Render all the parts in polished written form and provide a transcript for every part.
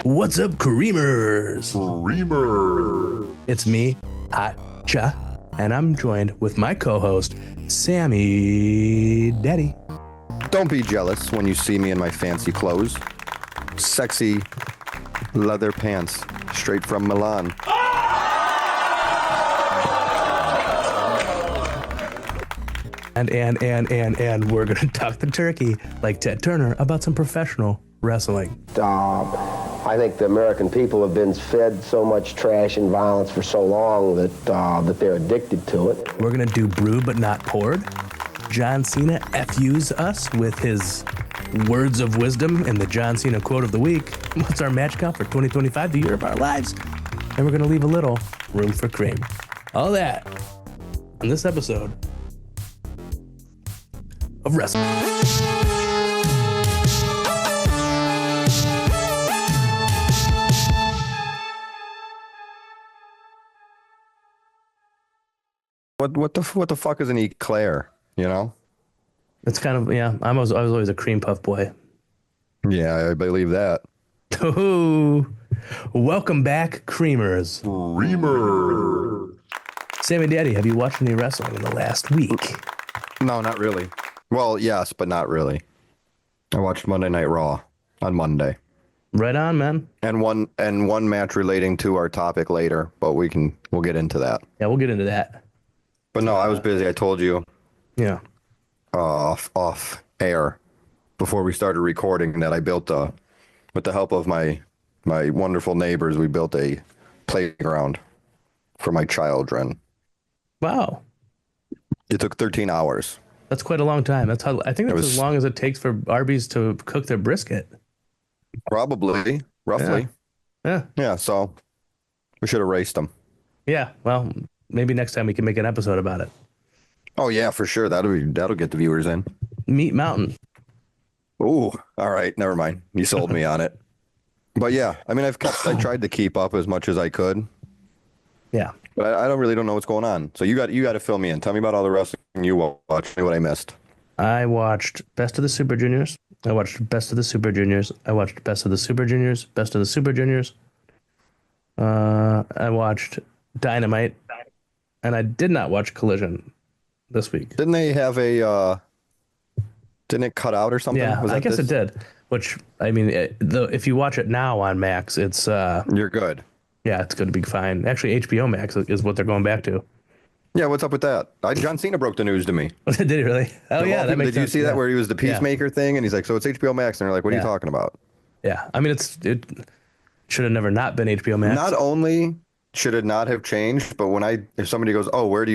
What's up, Creamers? It's me, hotjoe, and I'm joined with my co-host, sammydaddy. Don't be jealous when you see me in my fancy clothes. Sexy leather pants straight from Milan. And we're gonna talk the turkey like Ted Turner about some professional wrestling. I think the American people have been fed so much trash and violence for so long that they're addicted to it. We're gonna do brewed but not poured. John Cena FUs us with his words of wisdom and the John Cena quote of the week. What's our match count for 2025, the year of our lives? And we're gonna leave a little room for cream. All that in this episode of wrestling. What the fuck is an eclair? You know? It's kind of, yeah, I was always a cream puff boy. Yeah, I believe that. Ooh. Welcome back, Creamers. Sammy Daddy, have you watched any wrestling in the last week? No, not really. Well, yes, but not really. I watched Monday Night Raw on Monday. Right on, man. And one match relating to our topic later, but we'll get into that. Yeah, we'll get into that. But no, I was busy. I told you. Yeah. Off air before we started recording that I built with the help of my wonderful neighbors, we built a playground for my children. Wow. It took 13 hours. That's quite a long time. I think that's as long as it takes for Arby's to cook their brisket. Probably, roughly. Yeah. Yeah, so we should have raced them. Yeah. Well, maybe next time we can make an episode about it. Oh yeah, for sure. That'll get the viewers in. Meat Mountain. Ooh, all right, never mind. You sold me on it. But yeah, I mean, I tried to keep up as much as I could. Yeah. But I don't know what's going on. So you got to fill me in. Tell me about all the wrestling you watched. What I missed. I watched Best of the Super Juniors. I watched Best of the Super Juniors. I watched Best of the Super Juniors. Best of the Super Juniors. I watched Dynamite, and I did not watch Collision this week. Didn't they have didn't it cut out or something? Yeah, I guess it did. Which, I mean, if you watch it now on Max, it's you're good. Yeah, it's going to be fine. Actually, HBO Max is what they're going back to. Yeah, what's up with that? John Cena broke the news to me. Did he really? Oh, yeah, that makes sense. Did you see that where he was the Peacemaker thing? And he's like, so it's HBO Max. And they're like, what are you talking about? Yeah, I mean, it should have never not been HBO Max. Not only should it not have changed, but if somebody goes, oh, where'd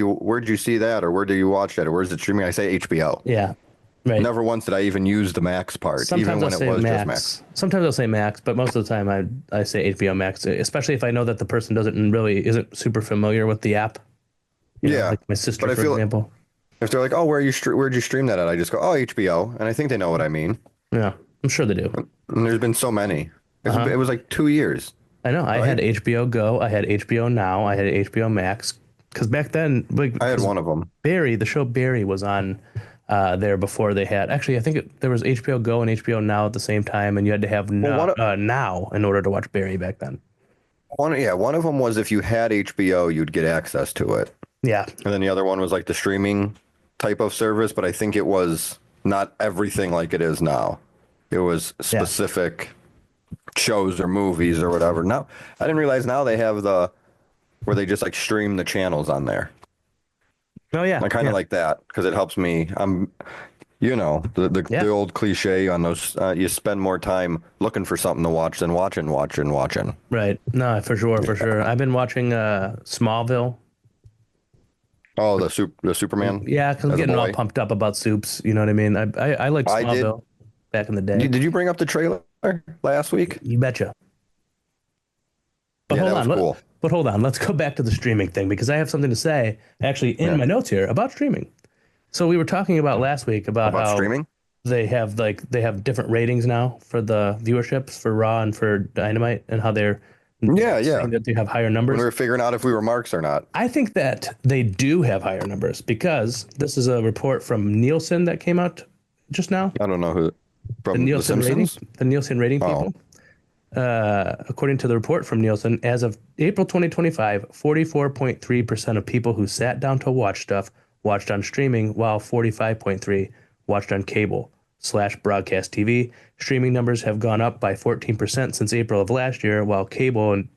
you see that? Or where do you watch that? Or where's it streaming? I say HBO. Yeah, right. Never once did I even use the Max part, Sometimes even when it was Max. just Max. Sometimes I'll say Max, but most of the time I say HBO Max, especially if I know that the person isn't super familiar with the app. You know, like my sister, for example. If they're like, oh, where'd you stream that at? I just go, oh, HBO. And I think they know what I mean. Yeah, I'm sure they do. And there's been so many. It was like 2 years. I know. Right? I had HBO Go. I had HBO Now. I had HBO Max. Because back then, I had one of them. The show Barry was on there before they had. Actually, I think there was HBO Go and HBO Now at the same time, and you had to have Now in order to watch Barry back then. One of them was if you had HBO, you'd get access to it. Yeah. And then the other one was like the streaming type of service, but I think it was not everything like it is now. It was specific shows or movies or whatever. Now, I didn't realize now they have where they just like stream the channels on there. Oh yeah. I kind of like that because it helps me. The old cliche on those, you spend more time looking for something to watch than watching. Right. No, for sure. I've been watching Smallville. Oh, the Superman. Yeah, because I'm getting all pumped up about Supes. You know what I mean? I liked Smallville back in the day. Did you bring up the trailer last week? You betcha. But hold on. Let's go back to the streaming thing because I have something to say actually in my notes here about streaming. So we were talking about last week about how streaming. They have different ratings now for the viewerships for Raw and for Dynamite and how they're saying that they have higher numbers. We were figuring out if we were marks or not. I think that they do have higher numbers because this is a report from Nielsen that came out just now. I don't know who. From the Nielsen rating people. according to the report from Nielsen, as of April 2025, 44.3% of people who sat down to watch stuff watched on streaming, while 45.3 watched on cable/broadcast TV. Streaming numbers have gone up by 14% since April of last year, while cable and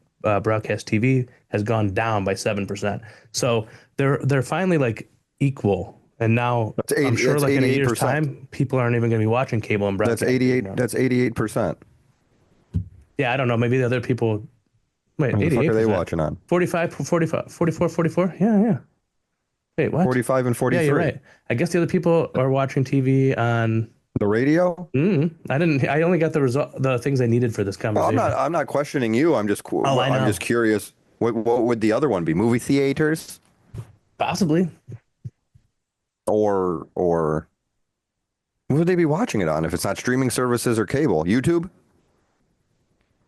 broadcast TV has gone down by 7%. So they're finally like equal. And now I'm sure like in a year's time, people aren't even going to be watching cable and broadcast. That's 88. That's 88%. Yeah, I don't know. Maybe the other people. Wait, What the 88%. fuck are they watching on? 45, 45, 44, 44? Yeah, yeah. Wait, what? 45 and 43. Yeah, you're right. I guess the other people are watching TV on the radio. I only got the things I needed for this conversation. Well, I'm not questioning you. I'm just I'm just curious. What would the other one be? Movie theaters? Possibly. Or what would they be watching it on if it's not streaming services or cable? YouTube?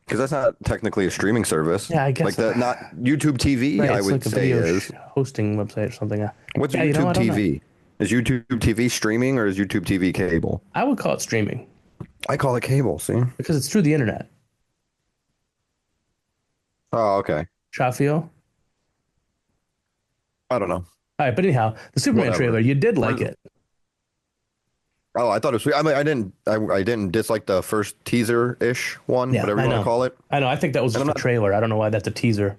Because that's not technically a streaming service. Yeah, I guess like that. Not YouTube TV. Right, I would like a say video is hosting website or something. What's YouTube TV? Is YouTube TV streaming or is YouTube TV cable? I would call it streaming. I call it cable. See, because it's through the internet. Oh, okay. Shafio? I don't know. All right, but anyhow, the Superman trailer, you did like it. Oh, I thought it was sweet. I mean, I didn't dislike the first teaser-ish one, whatever you want to call it. I know. I think that was just a trailer. I don't know why that's a teaser.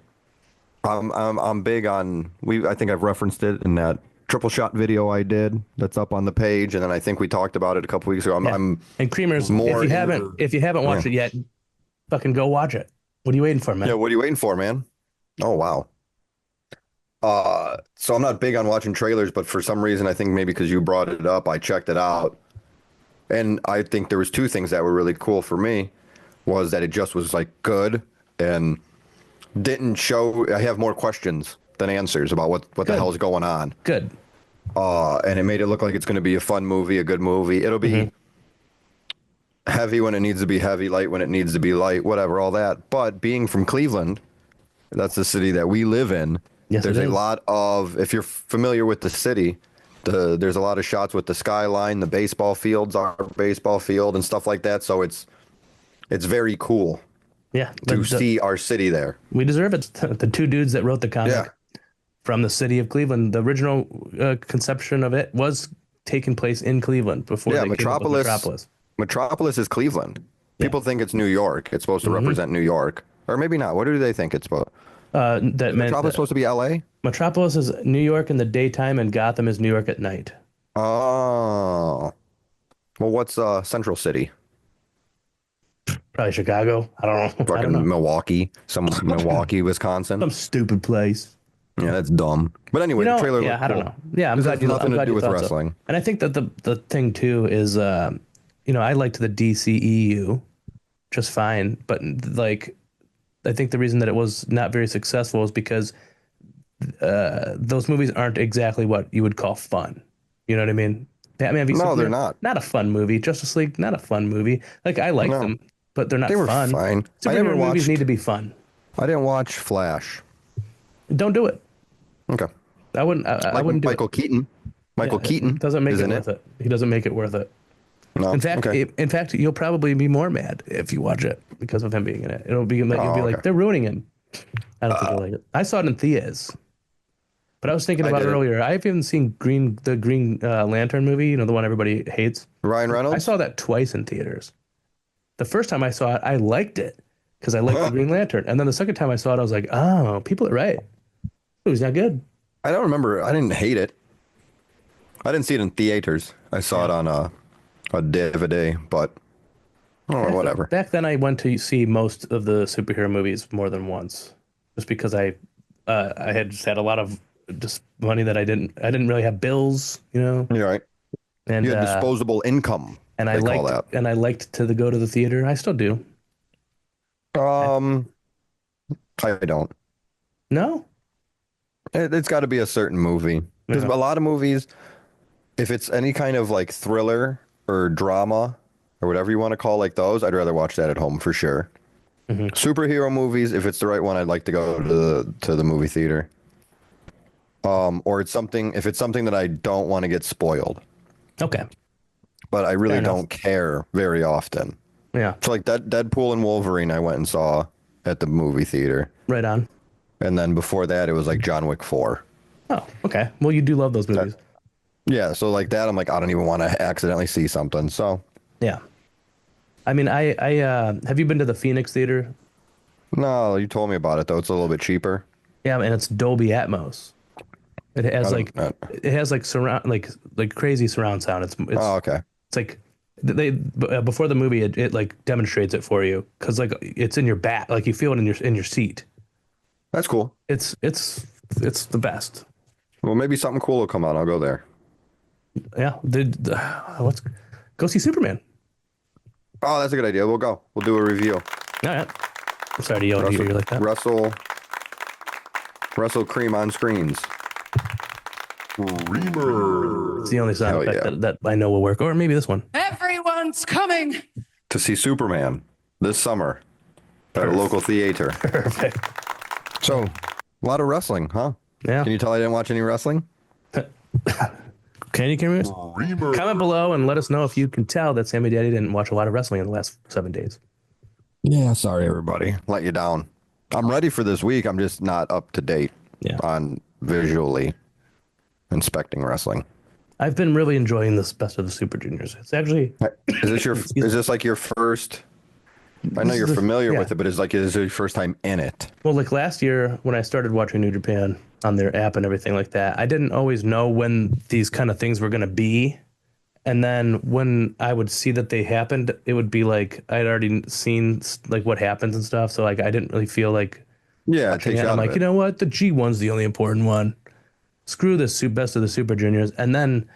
I'm big on I think I've referenced it in that triple shot video I did that's up on the page, and then I think we talked about it a couple weeks ago. And Creamers, if you haven't watched it yet, fucking go watch it. What are you waiting for, man? Yeah, what are you waiting for, man? Oh wow. So I'm not big on watching trailers, but for some reason, I think maybe because you brought it up, I checked it out. And I think there was two things that were really cool for me was that it just was like good and didn't show. I have more questions than answers about what the hell is going on. Good. And it made it look like it's going to be a fun movie, a good movie. It'll be heavy when it needs to be heavy, light when it needs to be light, whatever, all that. But being from Cleveland, that's the city that we live in. Yes, there's a lot of, if you're familiar with the city, there's a lot of shots with the skyline, the baseball fields, our baseball field and stuff like that. So it's very cool. Yeah. To see our city there. We deserve it. The two dudes that wrote the comic from the city of Cleveland, the original conception of it was taking place in Cleveland before they came up with Metropolis. Metropolis is Cleveland. People think it's New York. It's supposed to represent New York. Or maybe not. What do they think it's supposed Metropolis supposed to be LA? Metropolis is New York in the daytime and Gotham is New York at night. Oh. Well, what's Central City? Probably Chicago. I don't know. Fucking Milwaukee. Milwaukee, Wisconsin. Some stupid place. Yeah, that's dumb. But anyway, the trailer looked I don't know. Yeah, I'm glad you nothing to do with thought wrestling. So. And I think that the thing too is I liked the DCEU just fine, but like I think the reason that it was not very successful is because those movies aren't exactly what you would call fun. You know what I mean? Batman v Superman, they're not. Not a fun movie. Justice League, not a fun movie. Like I like them, but they're not fun. They were fine. Superhero movies need to be fun. I didn't watch Flash. Don't do it. Okay. I wouldn't. I wouldn't do Michael it. Keaton. Michael Keaton doesn't make it worth it. He doesn't make it worth it. No. In fact, you'll probably be more mad if you watch it because of him being in it. It'll be like you'll be like they're ruining him. I don't think you'll like it. I saw it in theaters, but I was thinking about it earlier. I haven't seen the Green Lantern movie. You know, the one everybody hates. Ryan Reynolds. I saw that twice in theaters. The first time I saw it, I liked it because I liked the Green Lantern, and then the second time I saw it, I was like, oh, people are right. It was not good. I don't remember. I didn't hate it. I didn't see it in theaters. I saw it on a DVD, but whatever. Back then, I went to see most of the superhero movies more than once, just because I had just had a lot of just money that I didn't really have bills, you know. You're right. And you had disposable income. And I liked to go to the theater. I still do. I don't. No. It's got to be a certain movie. Because a lot of movies, if it's any kind of like thriller or drama or whatever you want to call like those, I'd rather watch that at home for sure. Superhero movies, if it's the right one, I'd like to go to the movie theater. Or if it's something that I don't want to get spoiled. Okay. But I really don't care very often. Yeah. So like that Deadpool and Wolverine I went and saw at the movie theater. Right on. And then before that it was like John Wick 4. Oh, okay. Well, you do love those movies. Yeah, so like that I'm like I don't even want to accidentally see something. So Yeah. I mean, I have you been to the Phoenix Theater? no, you told me about it though. It's a little bit cheaper. Yeah, and it's Dolby Atmos. It has like surround like crazy surround sound. It's Oh, okay. it's like they before the movie it like demonstrates it for you because like it's in your back, like you feel it in your seat. That's cool. It's the best. Well, maybe something cool will come out. I'll go there. Yeah, let's go see Superman. Oh, that's a good idea. We'll go. We'll do a review. All right. I'm sorry to yell at you like that. Russell Cream on screens. It's the only sound effect yeah. that I know will work. Or maybe this one. Everyone's coming To see Superman this summer at a local theater. Perfect. So, a lot of wrestling, huh? Yeah. Can you tell I didn't watch any wrestling? Can you hear me? Comment below and let us know if you can tell that Sammy Daddy didn't watch a lot of wrestling in the last 7 days. Yeah, sorry everybody. Let you down. I'm ready for this week. I'm just not up to date on visually inspecting wrestling. I've been really enjoying this Best of the Super Juniors. It's actually Is this like your first? I know you're familiar with it, but is it your first time in it? Well, like last year when I started watching New Japan on their app and everything like that, I didn't always know when these kind of things were going to be. And then when I would see that they happened, it would be like I'd already seen like what happens and stuff. So like I didn't really feel like it takes you out I'm of like, it. you know what? The G1's the only important one. Screw this Best of the Super Juniors. And then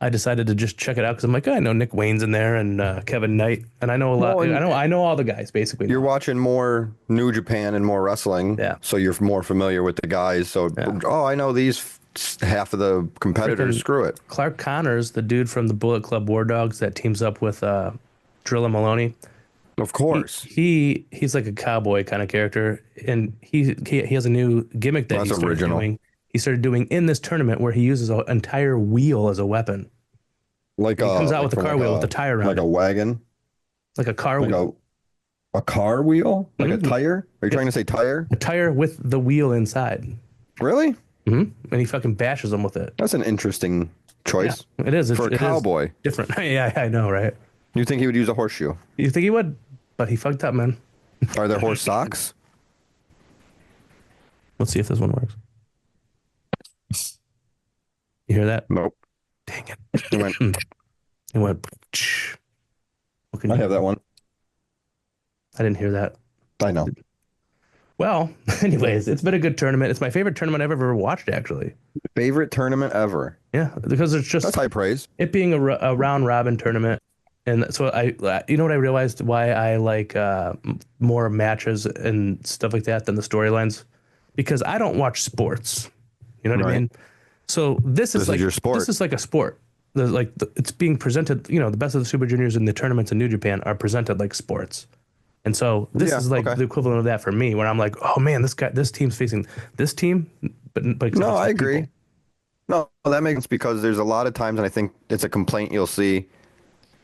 I decided to just check it out because I'm like, I know Nick Wayne's in there and Kevin Knight, and I know a lot. I know all the guys basically. You're watching more New Japan and more wrestling, so you're more familiar with the guys. So, I know these half of the competitors. Screw it. Clark Connors, the dude from the Bullet Club War Dogs that teams up with Drilla Maloney. Of course, he's like a cowboy kind of character, and he has a new gimmick that he started doing in this tournament where he uses an entire wheel as a weapon. Like he comes out with a car wheel with a tire around like a wagon, like a car wheel. A car wheel, like a tire. Are you trying to say tire? A tire with the wheel inside. Really? Mm-hmm. And he fucking bashes them with it. That's an interesting choice. Yeah, it is for a cowboy. Different. Yeah, I know, right? You think he would use a horseshoe? You think he would? But he fucked up, man. Are there horse socks? Let's see if this one works. You hear that? Nope. Dang it. It went. I have that one. I didn't hear that. I know. Well, anyways, it's been a good tournament. It's my favorite tournament I've ever watched, actually. Favorite tournament ever? Yeah, because it's just... That's high praise. It being a round robin tournament. And so you know what I realized why I like more matches and stuff like that than the storylines? Because I don't watch sports. You know what I mean? So this is like your sport. This is like a sport. It's being presented. You know, the Best of the Super Juniors and the tournaments in New Japan are presented like sports. And so this is like the equivalent of that for me, where I'm like, oh man, this team's facing this team. But no, I agree. People. No, that makes sense because there's a lot of times, and I think it's a complaint you'll see.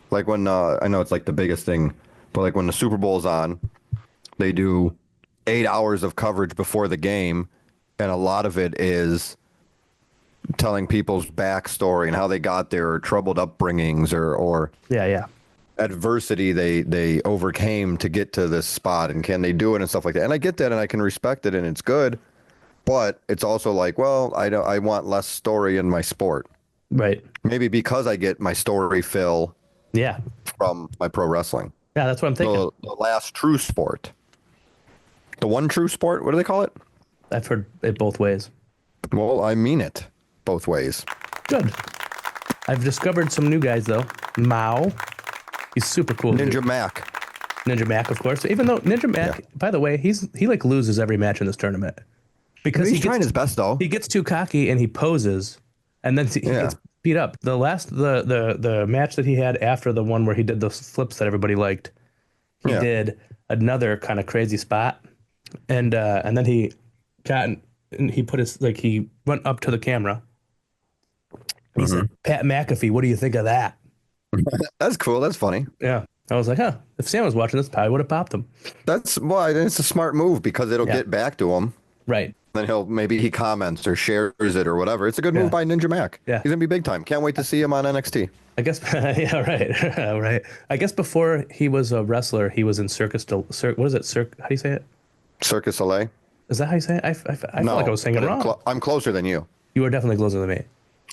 Like when, I know it's like the biggest thing, but like when the Super Bowl's on, they do 8 hours of coverage before the game. And a lot of it is telling people's backstory and how they got there, or troubled upbringings or adversity they overcame to get to this spot, and can they do it and stuff like that. And I get that and I can respect it and it's good, but it's also like, well, I want less story in my sport. Right. Maybe because I get my story fill from my pro wrestling. Yeah, that's what I'm thinking. The last true sport. The one true sport, what do they call it? I've heard it both ways. Well, I mean it both ways. Good. I've discovered some new guys though. Mao. He's super cool. Ninja Mac. Ninja Mac, of course. Even though Ninja Mac, by the way, he like loses every match in this tournament. Because he's trying his best though. He gets too cocky and he poses, and then he gets beat up. The match that he had after the one where he did those flips that everybody liked, he did another kind of crazy spot, and then he put his he went up to the camera. And he said, "Pat McAfee, what do you think of that?" That's cool. That's funny. Yeah. I was like, huh, if Sam was watching this, probably would have popped him. It's a smart move because it'll get back to him. Right. Then he comments or shares it or whatever. It's a good move by Ninja Mac. Yeah. He's gonna be big time. Can't wait to see him on NXT. I guess, yeah, right, right. I guess before he was a wrestler, he was in what is it? How do you say it? Circus Soleil. Is that how you say it? I feel like I was saying it wrong. I'm closer than you. You were definitely closer than me.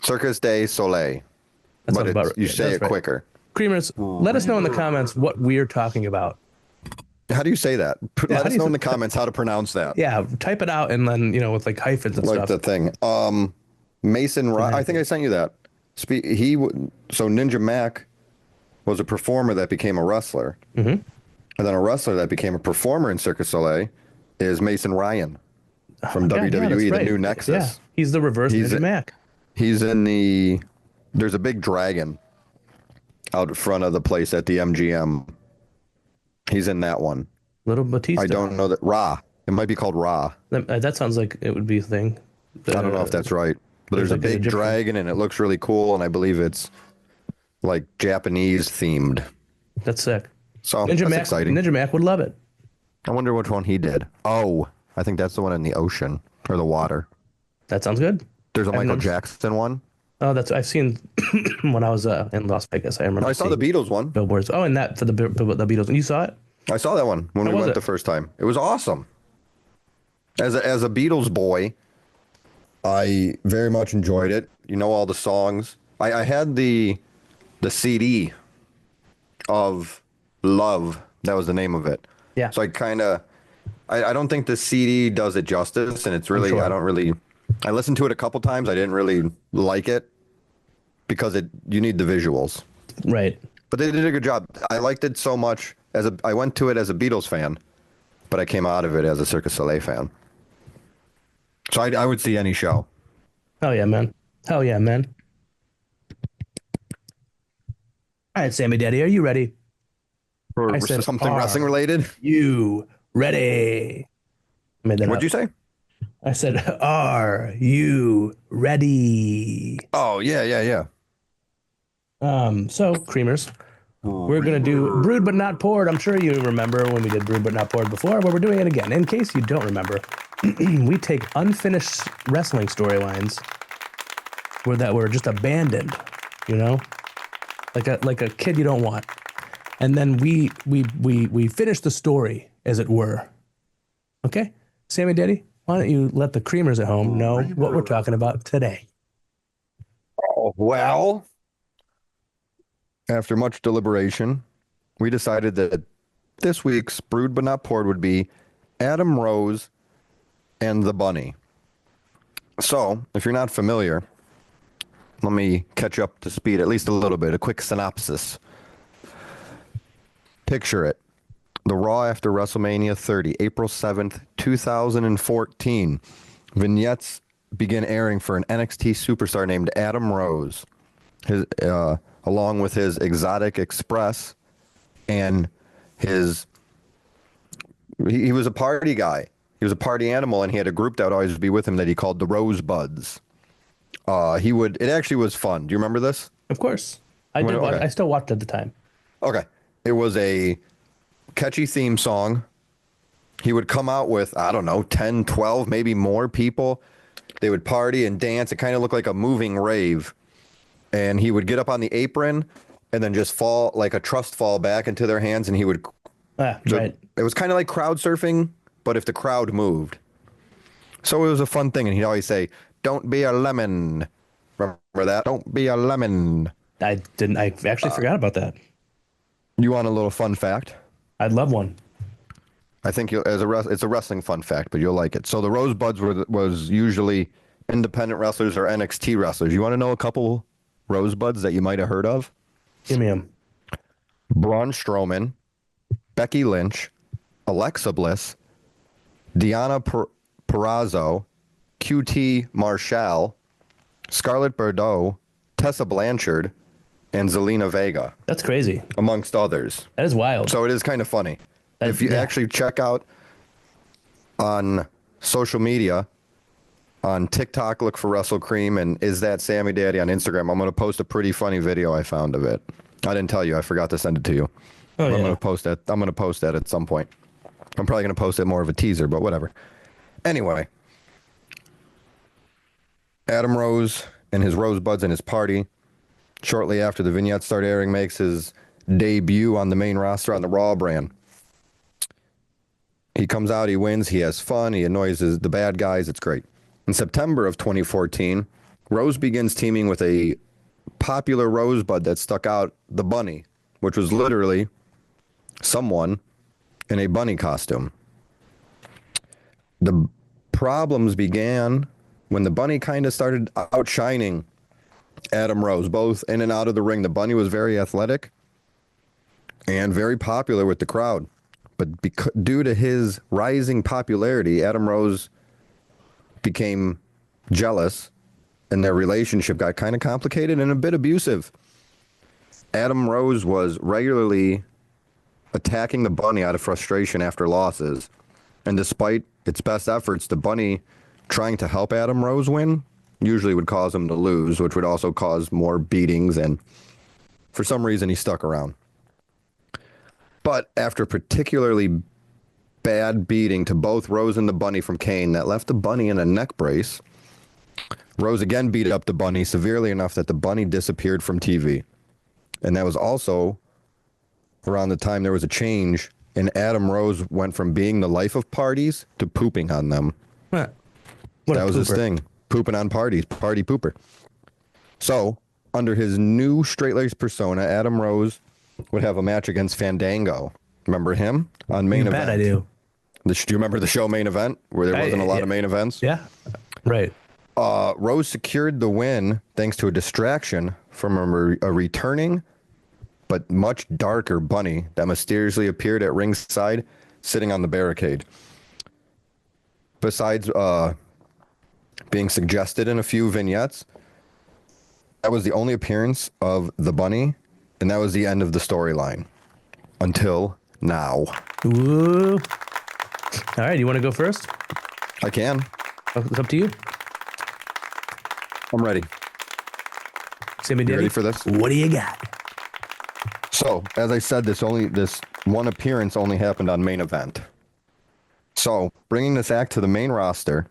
Circus de Soleil. But you say it quicker. Creamers, let us know in the comments what we're talking about. How do you say that? Let us know in the comments how to pronounce that. Yeah, type it out and then, with like hyphens and stuff. Like the thing. Mason, I think I sent you that. So Ninja Mac was a performer that became a wrestler. Mm-hmm. And then a wrestler that became a performer in Circus Soleil is Mason Ryan from WWE, the new Nexus. Yeah, he's the reverse Ninja Mac. He's in there's a big dragon out front of the place at the MGM. He's in that one. Little Batista. I don't know that. Ra. It might be called Ra. That sounds like it would be a thing. I don't know if that's right. But there's a big dragon and it looks really cool. And I believe it's like Japanese themed. That's sick. So that's exciting. Ninja Mac would love it. I wonder which one he did. Oh, I think that's the one in the ocean or the water. That sounds good. There's a Michael Jackson one. Oh, I've seen when I was in Las Vegas. I remember. I saw the Beatles one. Billboards. Oh, and that for the Beatles. And you saw it? I saw that one when we went the first time. It was awesome. As a Beatles boy, I very much enjoyed it. All the songs. I had the CD of Love. That was the name of it. Yeah. So I don't think the CD does it justice, and it's really I listened to it a couple times. I didn't really like it because you need the visuals. Right. But they did a good job. I liked it so much I went to it as a Beatles fan, but I came out of it as a Cirque du Soleil fan. So I would see any show. Hell yeah, man. Hell yeah, man. All right, Sammy Daddy, are you ready? For something wrestling related? You ready? What'd you say? I said, are you ready? Oh, yeah. So, Creamers, we're going to do Brewed But Not Poured. I'm sure you remember when we did Brewed But Not Poured before, but we're doing it again. In case you don't remember, we take unfinished wrestling storylines that were just abandoned, like a kid you don't want. And then we finish the story, as it were. Okay? Sammy Daddy, why don't you let the Creamers at home know what we're talking about today? Oh, well, after much deliberation, we decided that this week's Brewed But Not Poured would be Adam Rose and the Bunny. So, if you're not familiar, let me catch you up to speed at least a little bit. A quick synopsis. Picture it. The Raw after WrestleMania 30, April 7th, 2014. Vignettes begin airing for an NXT superstar named Adam Rose, along with his Exotic Express and he was a party guy. He was a party animal, and he had a group that would always be with him that he called the Rosebuds. It actually was fun. Do you remember this? Of course. I still watched at the time. Okay. It was a catchy theme song. He would come out with, 10, 12, maybe more people. They would party and dance. It kind of looked like a moving rave. And he would get up on the apron and then just fall, like a trust fall back into their hands. And he would. Right. It was kind of like crowd surfing, but if the crowd moved. So it was a fun thing. And he'd always say, "Don't be a lemon." Remember that? Don't be a lemon. I didn't. I actually forgot about that. You want a little fun fact? I'd love one. I think it's a wrestling fun fact, but you'll like it. So the Rosebuds was usually independent wrestlers or NXT wrestlers. You want to know a couple Rosebuds that you might have heard of? Give me them. Braun Strowman, Becky Lynch, Alexa Bliss, Deonna Purrazzo, QT Marshall, Scarlett Bordeaux, Tessa Blanchard, and Zelina Vega. That's crazy. Amongst others. That is wild. So it is kind of funny. If you actually check out on social media, on TikTok, look for Wrestle Cream, and Is That Sammy Daddy on Instagram. I'm going to post a pretty funny video I found of it. I didn't tell you. I forgot to send it to you. Oh, I'm yeah. going to post that. I'm going to post that at some point. I'm probably going to post it more of a teaser, but whatever. Anyway, Adam Rose and his Rosebuds and his party, shortly after the vignettes start airing, makes his debut on the main roster on the Raw brand. He comes out, he wins, he has fun, he annoys the bad guys. It's great. In September of 2014, Rose begins teaming with a popular Rosebud that stuck out, the Bunny, which was literally someone in a bunny costume. The problems began when the Bunny kind of started outshining Adam Rose, both in and out of the ring. The Bunny was very athletic and very popular with the crowd. But due to his rising popularity, Adam Rose became jealous, and their relationship got kind of complicated and a bit abusive. Adam Rose was regularly attacking the Bunny out of frustration after losses. And despite its best efforts, the Bunny trying to help Adam Rose win usually would cause him to lose, which would also cause more beatings. And for some reason, he stuck around. But after a particularly bad beating to both Rose and the Bunny from Kane that left the Bunny in a neck brace, Rose again beat up the Bunny severely enough that the Bunny disappeared from TV. And that was also around the time there was a change, and Adam Rose went from being the life of parties to pooping on them. What That was his thing. Pooping on parties. Party pooper. So, under his new straight-laced persona, Adam Rose would have a match against Fandango. Remember him on Main You Event? bet I do. Do you remember the show Main Event, where there wasn't a lot of main events? Yeah, right. Rose secured the win thanks to a distraction from a returning but much darker Bunny that mysteriously appeared at ringside, sitting on the barricade. Besides being suggested in a few vignettes, that was the only appearance of the Bunny, and that was the end of the storyline. Until now. Ooh. All right, you want to go first? I can. It's up to you. I'm ready. Sammy You Daddy, ready for this? what do you got? So, as I said, this one appearance only happened on Main Event. So, bringing this act to the main roster,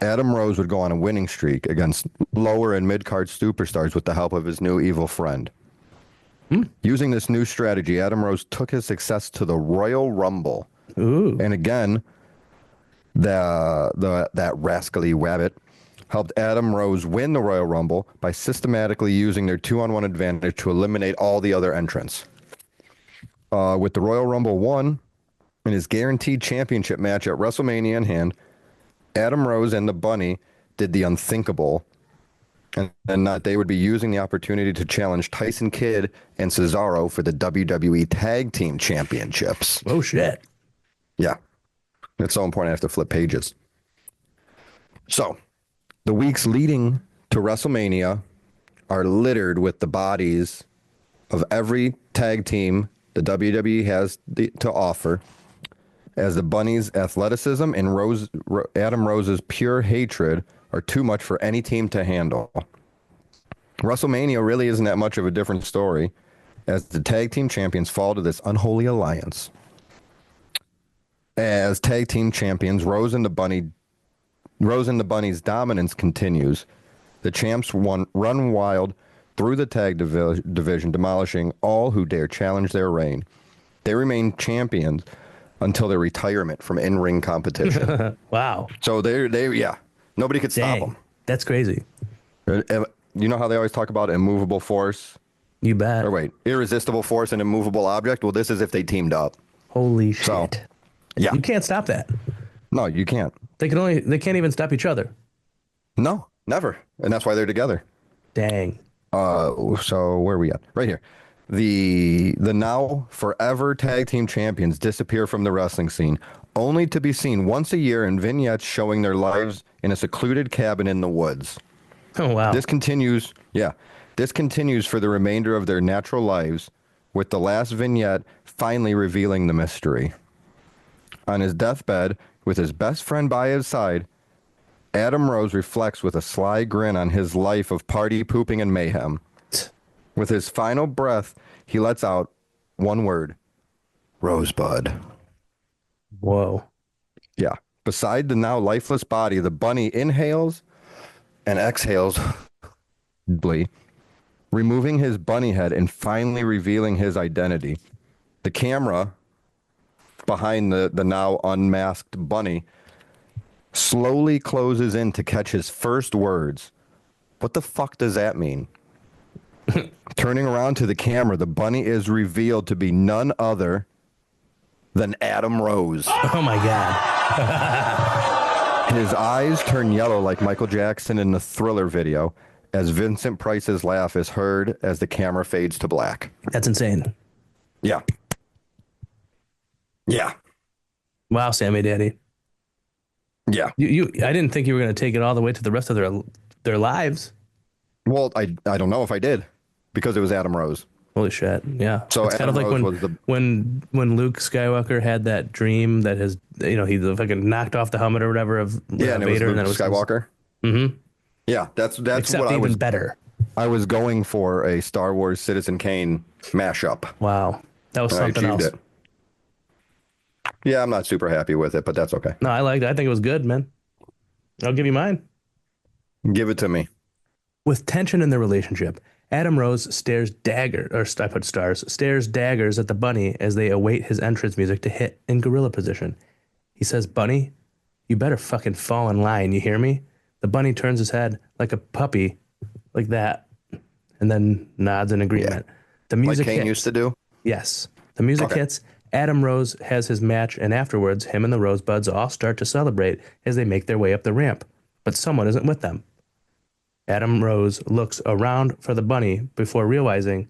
Adam Rose would go on a winning streak against lower and mid-card superstars with the help of his new evil friend. Using this new strategy, Adam Rose took his success to the Royal Rumble. Ooh. And again, that rascally wabbit helped Adam Rose win the Royal Rumble by systematically using their 2-on-1 advantage to eliminate all the other entrants. With the Royal Rumble won in his guaranteed championship match at WrestleMania in hand, Adam Rose and the Bunny did the unthinkable, and that they would be using the opportunity to challenge Tyson Kidd and Cesaro for the WWE Tag Team Championships. Oh, shit. Yeah. It's so important I have to flip pages. So, the weeks leading to WrestleMania are littered with the bodies of every tag team the WWE has to offer, as the Bunny's athleticism and Adam Rose's pure hatred are too much for any team to handle. WrestleMania really isn't that much of a different story, as the tag team champions fall to this unholy alliance. As tag team champions, Rose and the Bunny's dominance continues. The champs run wild through the tag division, demolishing all who dare challenge their reign. They remain champions until their retirement from in-ring competition. Wow. So nobody could stop them. That's crazy. You know how they always talk about immovable force? You bet. Or wait, irresistible force and immovable object? Well, this is if they teamed up. Holy shit. So, yeah. You can't stop that. No, you can't. They can't even stop each other. No, never. And that's why they're together. Dang. So where are we at? Right here. The now forever tag team champions disappear from the wrestling scene, only to be seen once a year in vignettes showing their lives in a secluded cabin in the woods. Oh, wow. This continues for the remainder of their natural lives, with the last vignette finally revealing the mystery. On his deathbed, with his best friend by his side, Adam Rose reflects with a sly grin on his life of party pooping and mayhem. With his final breath, he lets out, One word. Rosebud. Whoa. Yeah. Beside the now lifeless body, the bunny inhales and exhales, removing his bunny head and finally revealing his identity. The camera behind the now unmasked bunny slowly closes in to catch his first words. What the fuck does that mean? Turning around to the camera, the bunny is revealed to be none other than Adam Rose. Oh my God. His eyes turn yellow like Michael Jackson in the Thriller video as Vincent Price's laugh is heard as the camera fades to black. That's insane. Yeah. Yeah. Wow, Sammy Daddy. Yeah. I didn't think you were going to take it all the way to the rest of their lives. Well, I don't know if I did because it was Adam Rose. Holy shit. Yeah. So it's kind of like when Luke Skywalker had that dream that his, he fucking knocked off the helmet or whatever of and Vader. It was Skywalker. Mm-hmm. Yeah, that's Except what I was better. I was going for a Star Wars Citizen Kane mashup. Wow. That was something else. It. Yeah, I'm not super happy with it, but that's okay. No, I liked it. I think it was good, man. I'll give you mine. Give it to me. With tension in their relationship, Adam Rose stares daggers at the bunny as they await his entrance music to hit in gorilla position. He says, "Bunny, you better fucking fall in line, you hear me?" The bunny turns his head like a puppy, like that, and then nods in agreement. Yeah. The music like Kane hits. used to do? Yes. The music hits. Adam Rose has his match, and afterwards, him and the Rosebuds all start to celebrate as they make their way up the ramp. But someone isn't with them. Adam Rose looks around for the bunny before realizing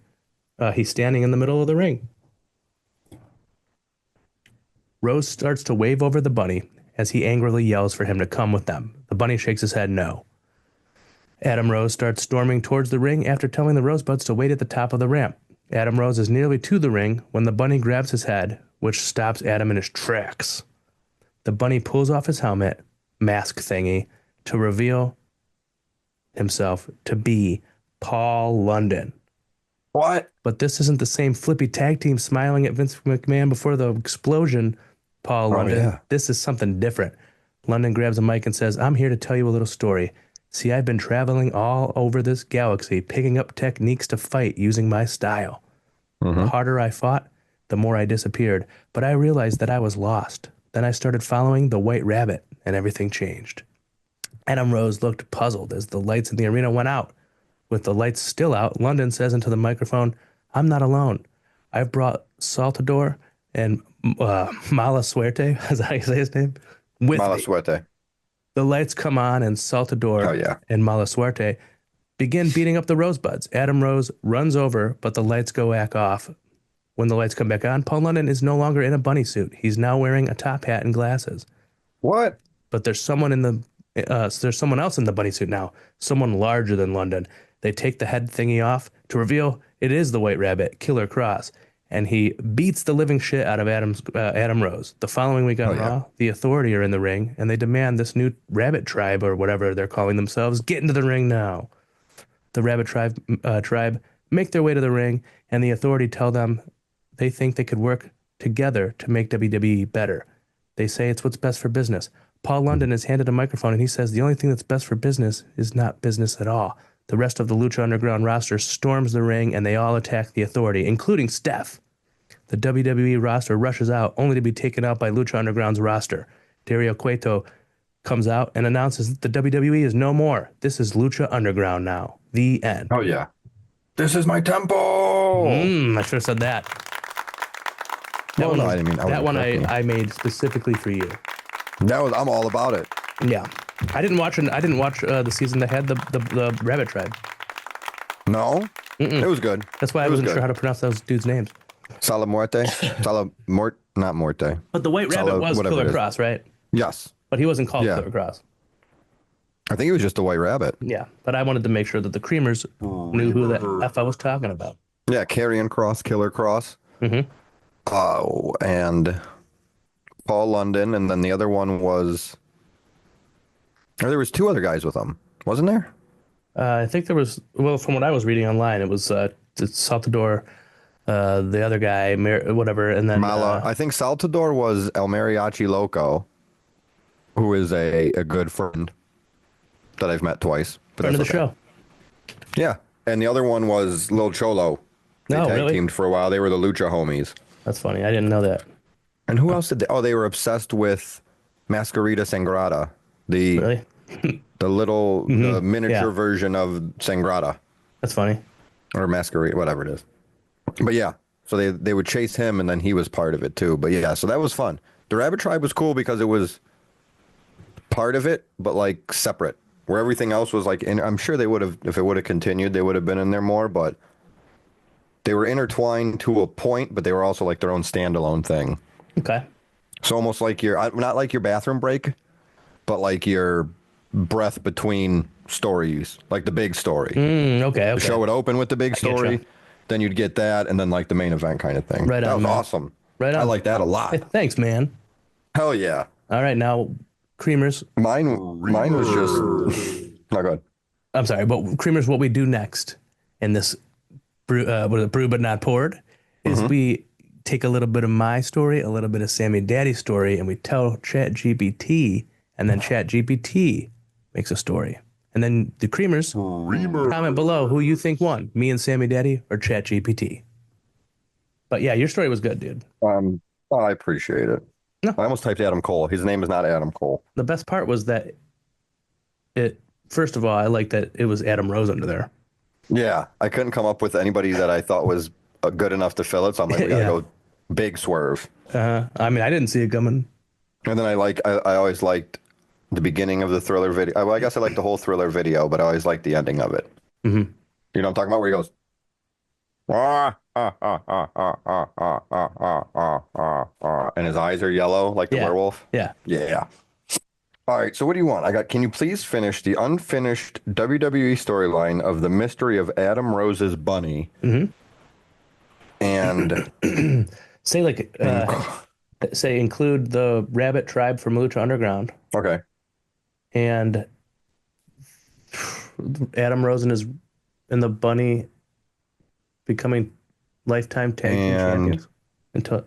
he's standing in the middle of the ring. Rose starts to wave over the bunny as he angrily yells for him to come with them. The bunny shakes his head no. Adam Rose starts storming towards the ring after telling the Rosebuds to wait at the top of the ramp. Adam Rose is nearly to the ring when the bunny grabs his head, which stops Adam in his tracks. The bunny pulls off his helmet, mask thingy, to reveal himself to be Paul London. What? But this isn't the same flippy tag team smiling at Vince McMahon before the explosion, Paul London. Yeah. This is something different. London grabs a mic and says, "I'm here to tell you a little story. See, I've been traveling all over this galaxy, picking up techniques to fight using my style. The harder I fought, the more I disappeared. But I realized that I was lost. Then I started following the White Rabbit, and everything changed." Adam Rose looked puzzled as the lights in the arena went out. With the lights still out, London says into the microphone, "I'm not alone. I've brought Saltador and Mala Suerte," is that how you say his name? With Mala me. Suerte. The lights come on and Saltador and Mala Suerte begin beating up the Rosebuds. Adam Rose runs over, but the lights go back off. When the lights come back on, Paul London is no longer in a bunny suit. He's now wearing a top hat and glasses. What? But there's someone else in the bunny suit now, someone larger than London. They take the head thingy off to reveal it is the White Rabbit, Killer Cross, and he beats the living shit out of Adam Rose. The following week on Raw, the Authority are in the ring, and they demand this new Rabbit Tribe, or whatever they're calling themselves, get into the ring now. The Rabbit Tribe make their way to the ring, and the Authority tell them they think they could work together to make WWE better. They say it's what's best for business. Paul London is handed a microphone, and he says the only thing that's best for business is not business at all. The rest of the Lucha Underground roster storms the ring, and they all attack the Authority, including Steph. The WWE roster rushes out, only to be taken out by Lucha Underground's roster. Dario Cueto comes out and announces that the WWE is no more. This is Lucha Underground now. The end. Oh, yeah. This is my temple. I should have said that. That one, I didn't mean that one I made specifically for you. I'm all about it. Yeah. I didn't watch the season that had the Rabbit Tribe. No? It was good. That's why I wasn't sure how to pronounce those dudes' names. Salamorte? Not Morte. But the White Rabbit was Killer Cross, right? Yes. But he wasn't called Killer Cross. I think it was just a White Rabbit. Yeah. But I wanted to make sure that the Creamers knew who the F I was talking about. Yeah, Karrion Kross, Killer Cross. Oh, and Paul London, and then the other one was... Or there was two other guys with them, wasn't there? I think there was... Well, from what I was reading online, it was Saltador The other guy, whatever, and then I think Saltador was El Mariachi Loco, who is a good friend that I've met twice. But friend of the that's okay. show. Yeah. And the other one was Lil Cholo. They Oh, tag really? teamed for a while. They were the Lucha homies. That's funny. I didn't know that. And who else did they? Oh, they were obsessed with Masquerita Sangrada, Really? the miniature Yeah. version of Sangrada That's funny. or Masquerita, whatever it is. But yeah, so they would chase him, and then he was part of it too. But yeah, so that was fun. The Rabbit Tribe was cool because it was part of it, but like separate. Where everything else was like, I'm sure they would have, if it would have continued, they would have been in there more. But they were intertwined to a point, but they were also like their own standalone thing. Okay. So almost like not like your bathroom break, but like your breath between stories, like the big story. Okay. The show would open with the big story, getcha. then you'd get that, and then like the main event kind of thing. Right that on, was man. awesome. Right on. I like that a lot. Hey, thanks, man. Hell yeah. All right, now creamers. Mine was just not good. I'm sorry, but creamers. What we do next in this brew but not poured is we take a little bit of my story, a little bit of Sammy Daddy's story, and we tell ChatGPT, and then ChatGPT makes a story. And then the creamers comment below who you think won, me and Sammy Daddy or ChatGPT. But yeah, your story was good, dude. I appreciate it. No. I almost typed Adam Cole. His name is not Adam Cole. The best part was that first of all, I like that it was Adam Rose under there. Yeah, I couldn't come up with anybody that I thought was good enough to fill it, so I'm like, we gotta Yeah. go big swerve. I mean, I didn't see it coming. And then I always liked the beginning of the Thriller video. Well, I guess I liked the whole Thriller video, but I always liked the ending of it. Mm-hmm. You know what I'm talking about? Where he goes, and his eyes are yellow like the werewolf. Yeah. Yeah. All right, so what do you want? Can you please finish the unfinished WWE storyline of the mystery of Adam Rose's bunny? Mm-hmm. And say include the Rabbit Tribe from Lucha Underground okay. and Adam Rose and the bunny becoming lifetime tag team champions until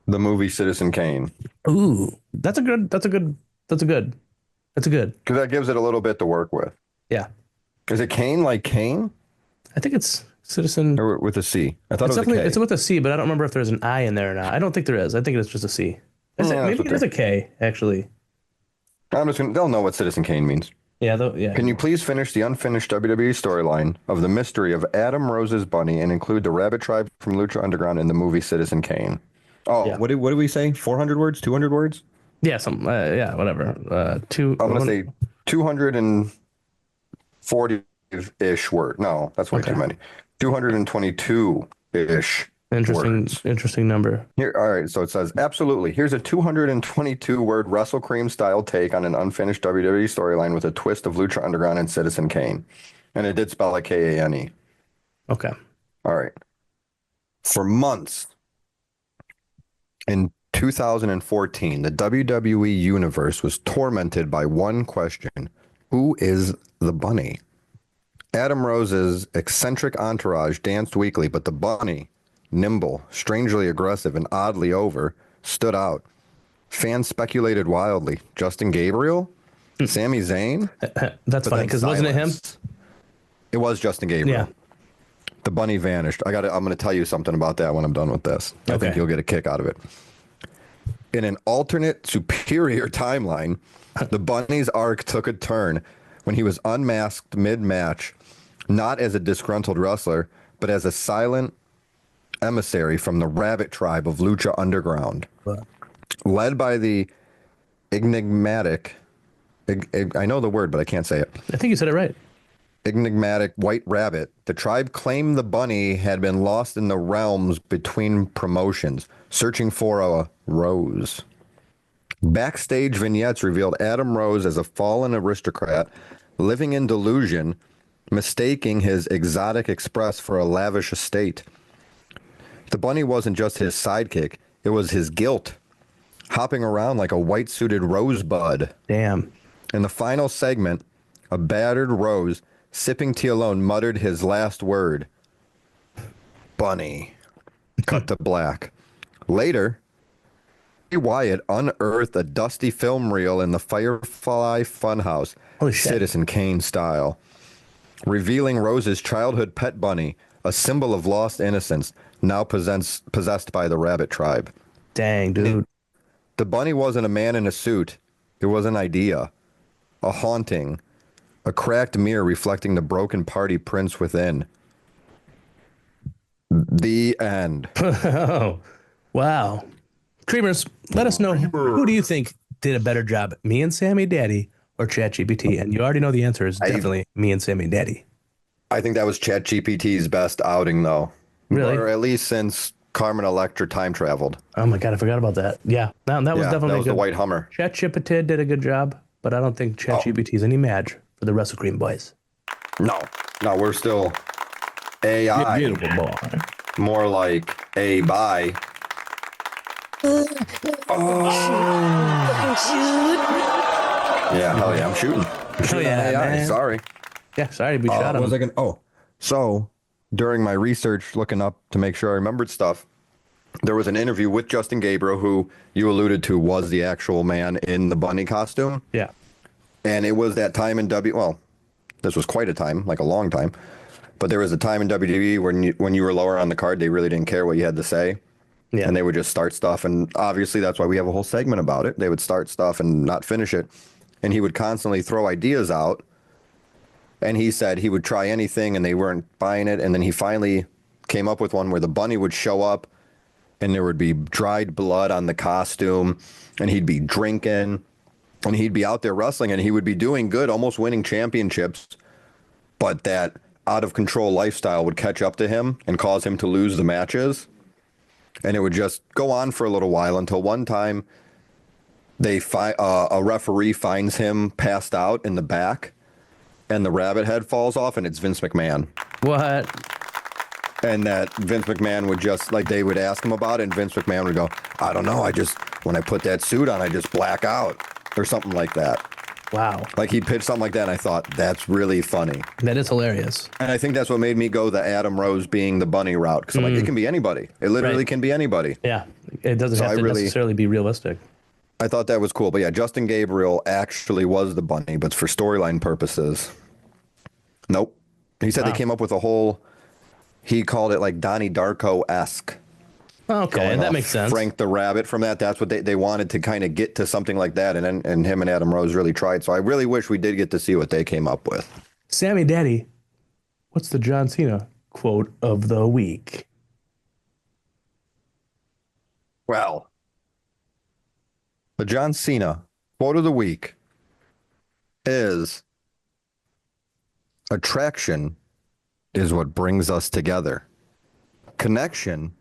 The movie Citizen Kane. ooh, that's a good. Because that gives it a little bit to work with. Yeah, Is it Kane like Kane? I think it's Citizen. Or with a C? I thought It's it was a definitely K. it's with a C, but I don't remember if there's an I in there or not. I don't think there is. I think it's just a C. Maybe it is a K actually. They'll know what Citizen Kane means. Yeah, Can you please finish the unfinished WWE storyline of the mystery of Adam Rose's bunny and include the Rabbit Tribe from Lucha Underground in the movie Citizen Kane? Oh, Yeah. what did we say? 400 words? 200 words? Yeah, whatever. I'm going to say 240-ish word. No, that's way too many. 222-ish words. Interesting number. Here, all right, so it says, absolutely. Here's a 222-word Wrestle Cream-style take on an unfinished WWE storyline with a twist of Lucha Underground and Citizen Kane. And it did spell like Kane. Okay. All right. For months in 2014, the WWE Universe was tormented by one question. Who is the bunny? Adam Rose's eccentric entourage danced weekly, but the bunny, nimble, strangely aggressive, and oddly over, stood out. Fans speculated wildly. Justin Gabriel? Sami Zayn? That's funny because wasn't it him? It was Justin Gabriel. Yeah. The bunny vanished. I'm going to tell you something about that when I'm done with this. I think you'll get a kick out of it. In an alternate, superior timeline, the bunny's arc took a turn when he was unmasked mid-match, not as a disgruntled wrestler, but as a silent emissary from the Rabbit Tribe of Lucha Underground. What? Led by the enigmatic, I know the word, but I can't say it. I think you said it right. Enigmatic White Rabbit, the tribe claimed the bunny had been lost in the realms between promotions, searching for a rose. Backstage vignettes revealed Adam Rose as a fallen aristocrat, living in delusion, mistaking his exotic express for a lavish estate. The bunny wasn't just his sidekick, it was his guilt, hopping around like a white-suited rosebud. Damn. In the final segment, a battered Rose, sipping tea alone, muttered his last word. bunny. Cut to black. Later, Wyatt unearthed a dusty film reel in the Firefly Funhouse, Holy shit. Citizen Kane style, revealing Rose's childhood pet bunny, a symbol of lost innocence, now possessed by the rabbit tribe. Dang, dude. The bunny wasn't a man in a suit. It was an idea, a haunting, a cracked mirror reflecting the broken party prince within. The end. Oh, wow. Creamers, let us know, who do you think did a better job, me and Sammy Daddy or ChatGPT? And you already know the answer is definitely me and Sammy Daddy. I think that was ChatGPT's best outing, though. Really? Or at least since Carmen Electra time traveled. Oh my God, I forgot about that. Yeah, that was definitely that was good. the white Hummer. ChatGPT did a good job, but I don't think ChatGPT is any match for the Wrestle Cream boys. No, we're still AI. Beautiful boy. More like a buy. Yeah, hell yeah, I'm shooting. Oh yeah, AI, man. sorry. Yeah, sorry, we shot him. What was I gonna? So during my research, looking up to make sure I remembered stuff, there was an interview with Justin Gabriel, who you alluded to was the actual man in the bunny costume. Yeah. And it was that time in this was quite a time, like a long time. But there was a time in WWE when you were lower on the card, they really didn't care what you had to say. Yeah. And they would just start stuff. And obviously that's why we have a whole segment about it. They would start stuff and not finish it. And he would constantly throw ideas out. And he said he would try anything and they weren't buying it. And then he finally came up with one where the bunny would show up and there would be dried blood on the costume and he'd be drinking and he'd be out there wrestling and he would be doing good, almost winning championships. But that out of control lifestyle would catch up to him and cause him to lose the matches. And it would just go on for a little while until one time a referee finds him passed out in the back and the rabbit head falls off and it's Vince McMahon. What? And that Vince McMahon would just, like, they would ask him about it and Vince McMahon would go, I don't know, when I put that suit on, I just black out or something like that. Wow. Like he'd pitch something like that and I thought, that's really funny. That is hilarious. And I think that's what made me go the Adam Rose being the bunny route. Because I'm like, it can be anybody. It literally can be anybody. Yeah. It doesn't have to necessarily be realistic. I thought that was cool. But yeah, Justin Gabriel actually was the bunny, but for storyline purposes, nope. He said they came up with he called it like Donnie Darko-esque. Okay, that makes sense. Frank the Rabbit from that. That's what they wanted to kind of get to something like that. And him and Adam Rose really tried. So I really wish we did get to see what they came up with. Sammy Daddy, what's the John Cena quote of the week? Well, the John Cena quote of the week is, attraction is what brings us together. Connection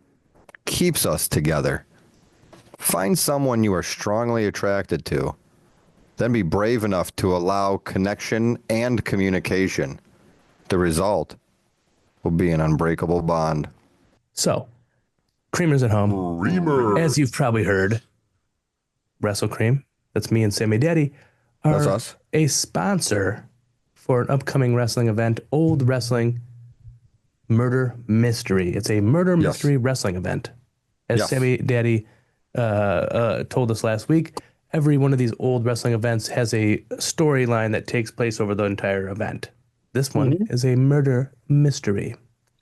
keeps us together. Find someone you are strongly attracted to. Then be brave enough to allow connection and communication. The result will be an unbreakable bond. So, Creamers at home, as you've probably heard, Wrestle Cream, that's me and Sammy Daddy, are That's us. a sponsor for an upcoming wrestling event, Old Wrestling Murder Mystery. It's a murder mystery wrestling event. As Sammy Daddy told us last week, every one of these old wrestling events has a storyline that takes place over the entire event. This one is a murder mystery.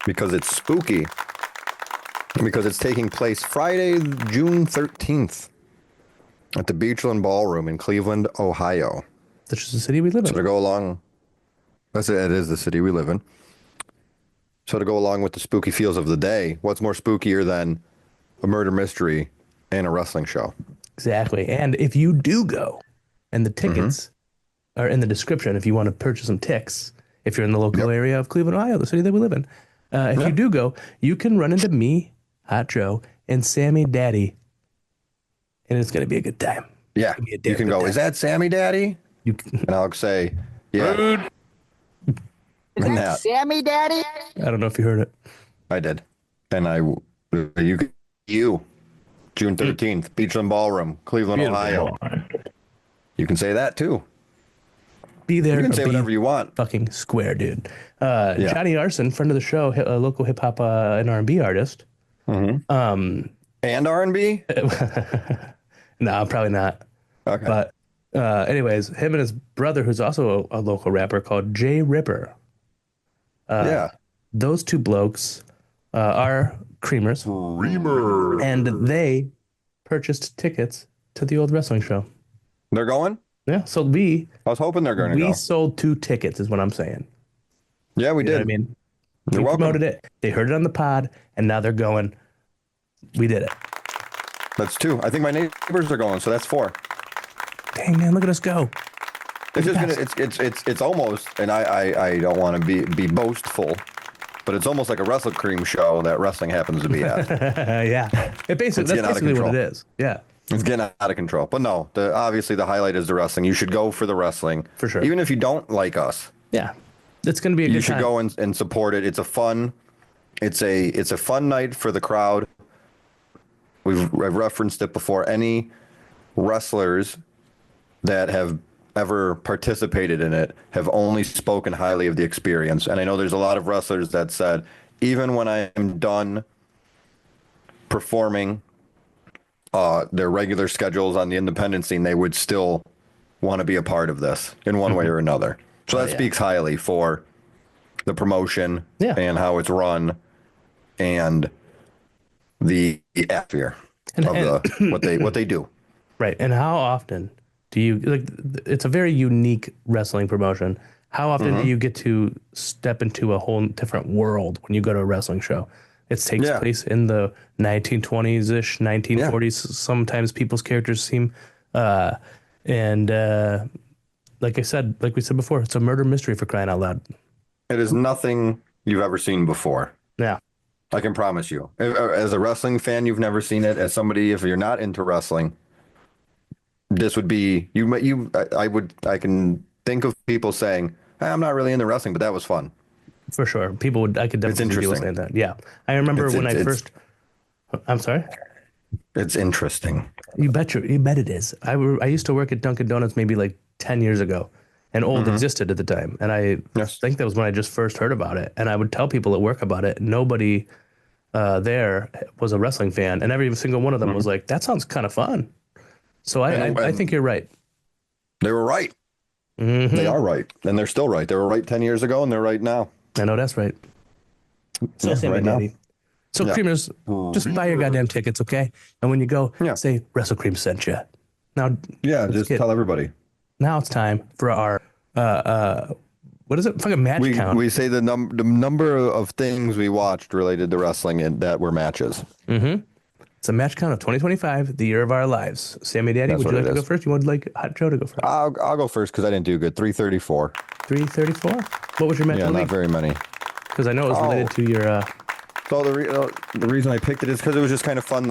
Because it's spooky. Because it's taking place Friday, June 13th at the Beachland Ballroom in Cleveland, Ohio. This is the city we live in. So to go along, it is the city we live in. So to go along with the spooky feels of the day, what's more spookier than a murder mystery and a wrestling show? Exactly. And if you do go, and the tickets are in the description if you want to purchase some ticks, if you're in the local area of Cleveland, Ohio, the city that we live in, if you do go, you can run into me, Hot Joe, and Sammy Daddy, and it's going to be a good time. Yeah. You can go, is that Sammy Daddy? And I'll say, yeah. Is that Sammy Daddy? I don't know if you heard it. I did. And you, June 13th, Beachland Ballroom, Cleveland, Ohio. You can say that too. be there. You can or say be whatever you want. Fucking square, dude. Johnny Arson, friend of the show, a local hip hop and R&B artist. And R&B? No, probably not. Okay. But anyways, him and his brother, who's also a local rapper called Jay Ripper. Yeah. Those two blokes are creamers. And they purchased tickets to the old wrestling show. They're going? Yeah. So I was hoping they're going to go. we sold 2 tickets is what I'm saying. Yeah, we You know did. what I mean? You're We welcome. promoted it. They heard it on the pod, and now they're going. We did it. That's 2. I think my neighbors are going, so that's 4. Dang, man, look at us go. It's just it's almost, and I don't want to be boastful, but it's almost like a Wrestle Cream show that wrestling happens to be at. Yeah. That's basically what it is. Yeah. It's getting out of control. But no, obviously the highlight is the wrestling. You should go for the wrestling. For sure. Even if you don't like us. Yeah. It's going to be a You good should time. go and support it. It's a fun night for the crowd. I've referenced it before. Any wrestlers that have ever participated in it have only spoken highly of the experience. And I know there's a lot of wrestlers that said, even when I am done performing their regular schedules on the independent scene, they would still want to be a part of this in one way or another. So that speaks highly for the promotion and how it's run and the atmosphere of what they do. Right. And how often do you it's a very unique wrestling promotion. How often do you get to step into a whole different world when you go to a wrestling show? It takes place in the 1920s-ish, 1940s. Sometimes people's characters seem, like we said before, it's a murder mystery for crying out loud. It is nothing you've ever seen before. Yeah. I can promise you. As a wrestling fan, you've never seen it. As somebody, if you're not into wrestling, this would be I can think of people saying, I'm not really into wrestling, but that was fun. For sure. I could definitely see people saying that. Yeah. I remember I'm sorry? It's interesting. You bet it is. I used to work at Dunkin' Donuts maybe like 10 years ago, and OLDE existed at the time. And I think that was when I just first heard about it. And I would tell people at work about it. Nobody there was a wrestling fan. And every single one of them was like, that sounds kind of fun. So I think you're right. They were right. They are right. And they're still right. They were right 10 years ago, and they're right now. I know that's right. So right now. So Creamers, just buy your goddamn tickets, okay? And when you go, say Wrestle Cream sent you. Now, just tell everybody. Now it's time for our what is it? Fucking match count. We say the number of things we watched related to wrestling and that were matches. It's a match count of 2025, the year of our lives. Sammy Daddy, would you like to go first? You would like Hot Joe to go first? I'll go first because I didn't do good. 334. 334. What was your match? Yeah, not very many. Because I know it was related to your. So the reason I picked it is because it was just kind of fun.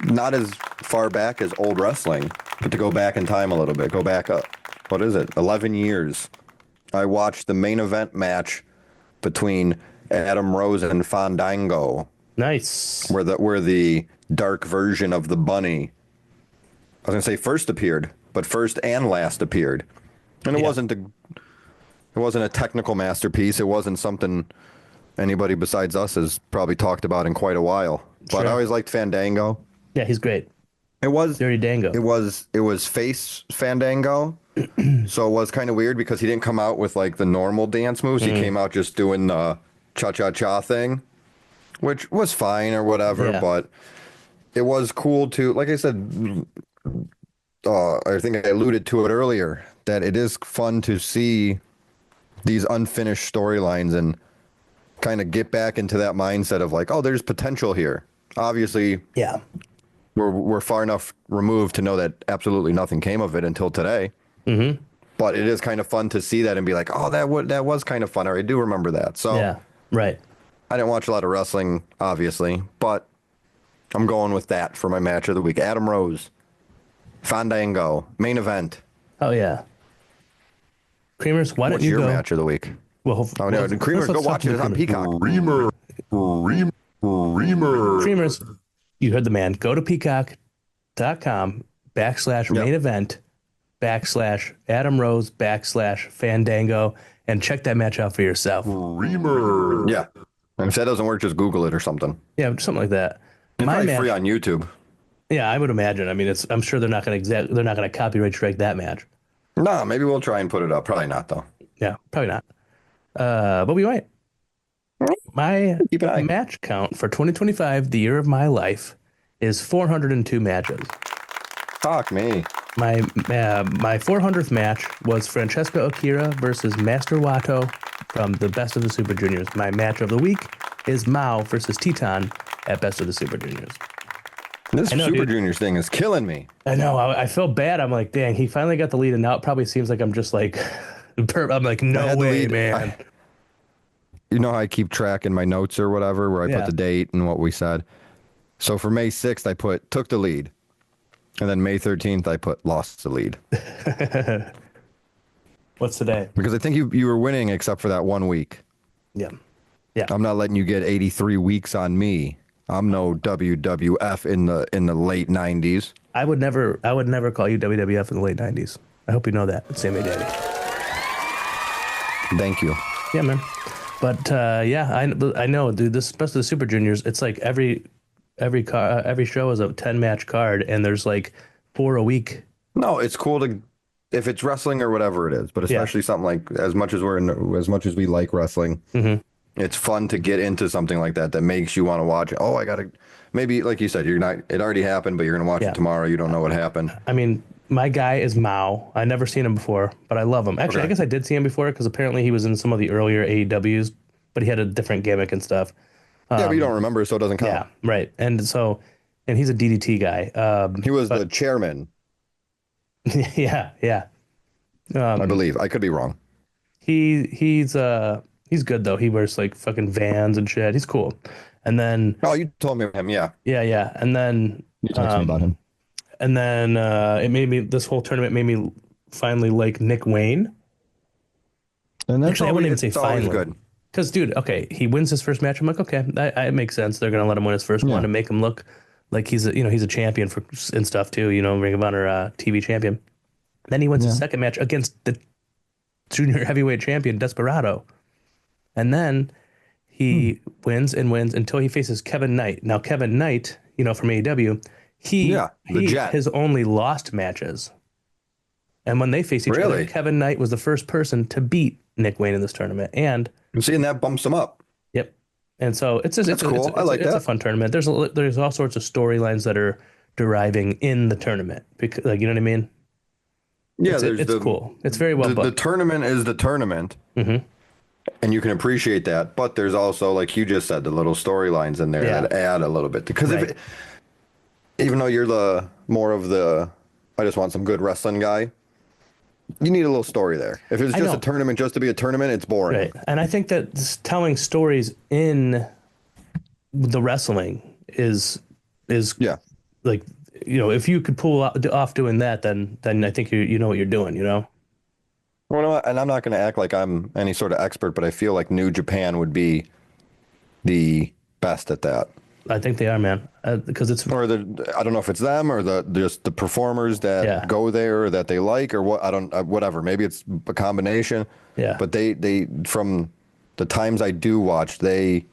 Not as far back as old wrestling, but to go back in time a little bit. Go back up. What is it? 11 years. I watched the main event match between Adam Rose and Fandango. Nice. Where the dark version of the bunny, I was gonna say first appeared, but first and last appeared, and it wasn't a technical masterpiece. It wasn't something anybody besides us has probably talked about in quite a while. But I always liked Fandango. Yeah, he's great. It was Dirty Dango. It was face Fandango, so it was kind of weird because he didn't come out with like the normal dance moves. He came out just doing the cha-cha-cha thing, which was fine or whatever, but it was cool to, like I said, I think I alluded to it earlier, that it is fun to see these unfinished storylines and kind of get back into that mindset of like, oh, there's potential here. Obviously, we're far enough removed to know that absolutely nothing came of it until today. But it is kind of fun to see that and be like, oh, that was kind of fun, or I do remember that. So yeah, right. I didn't watch a lot of wrestling, obviously, but I'm going with that for my match of the week. Adam Rose, Fandango, main event. Oh, yeah. Creamers, why don't you go? What's your match of the week? Well, Creamers, go watch it. It's on Peacock. Creamers, you heard the man. Go to peacock.com/main event YouTube.com/Adam Rose/Fandango and check that match out for yourself. Yeah. And if that doesn't work, just Google it or something. Yeah, something like that. It's probably free on YouTube. Yeah, I would imagine. I mean, I'm sure they're not going to copyright strike that match. No, maybe we'll try and put it up. Probably not though. Yeah, probably not. But we might. My match count for 2025, the year of my life, is 402 matches. Fuck me. My 400th match was Francesca Akira versus Master Wato from the Best of the Super Juniors. My match of the week is Mao versus Titan at Best of the Super Juniors. This Super Juniors thing is killing me. I know. I feel bad. I'm like, dang, he finally got the lead, and now it probably seems like I'm just like, I'm like, no way, man. You know how I keep track in my notes or whatever, where I put the date and what we said. So for May 6th, I put took the lead. And then May 13th, I put lost the lead. What's today? Because I think you were winning except for that 1 week. Yeah. Yeah. I'm not letting you get 83 weeks on me. I'm no WWF in the late 90s. I would never call you WWF in the late 90s. I hope you know that, sammydaddy. Thank you. Yeah, man. But I know, dude. This Best of the Super Juniors, it's like every show is a 10-match card, and there's like 4 a week. No, it's cool to if it's wrestling or whatever it is, but especially something like as much as we like wrestling, it's fun to get into something like that makes you want to watch it. Oh, I gotta maybe like you said, it already happened, but you're gonna watch it tomorrow. You don't know what happened. I mean, my guy is Mao. I never seen him before, but I love him. Actually, I guess I did see him before because apparently he was in some of the earlier AEWs, but he had a different gimmick and stuff. Yeah, but you don't remember, so it doesn't count. Yeah, right. And he's a DDT guy. He was the chairman. Yeah. I believe. I could be wrong. He's good though. He wears like fucking Vans and shit. He's cool. And then you told me him, yeah. Yeah. And then you talked to me about him. And then this whole tournament made me finally like Nick Wayne. And that's actually I wouldn't even say finally. Good. Because, dude, okay, he wins his first match. I'm like, okay, it makes sense. They're gonna let him win his first one and make him look like he's a champion and stuff too. Ring of Honor TV champion. Then he wins his second match against the junior heavyweight champion Desperado, and then he wins and wins until he faces Kevin Knight. Now, Kevin Knight, from AEW, he has only lost matches, and when they face each other, Kevin Knight was the first person to beat Nick Wayne in this tournament, and I'm seeing that bumps him up. Yep. And so it's cool. It's a fun tournament. There's all sorts of storylines that are deriving in the tournament because, you know what I mean? Yeah, it's cool. It's very well. The tournament is the tournament, and you can appreciate that. But there's also, like you just said, the little storylines in there that add a little bit. Because even though you're the more of the, I just want some good wrestling guy. You need a little story there. If it's just a tournament just to be a tournament, it's boring. Right. And I think that telling stories in the wrestling is like, if you could pull off doing that, then I think you know what you're doing, Well, and I'm not going to act like I'm any sort of expert, but I feel like New Japan would be the best at that. I think they are, man, because it's I don't know if it's them or just the performers that go there or that they like or what. I don't whatever. Maybe it's a combination. Yeah. But they from the times I do watch, they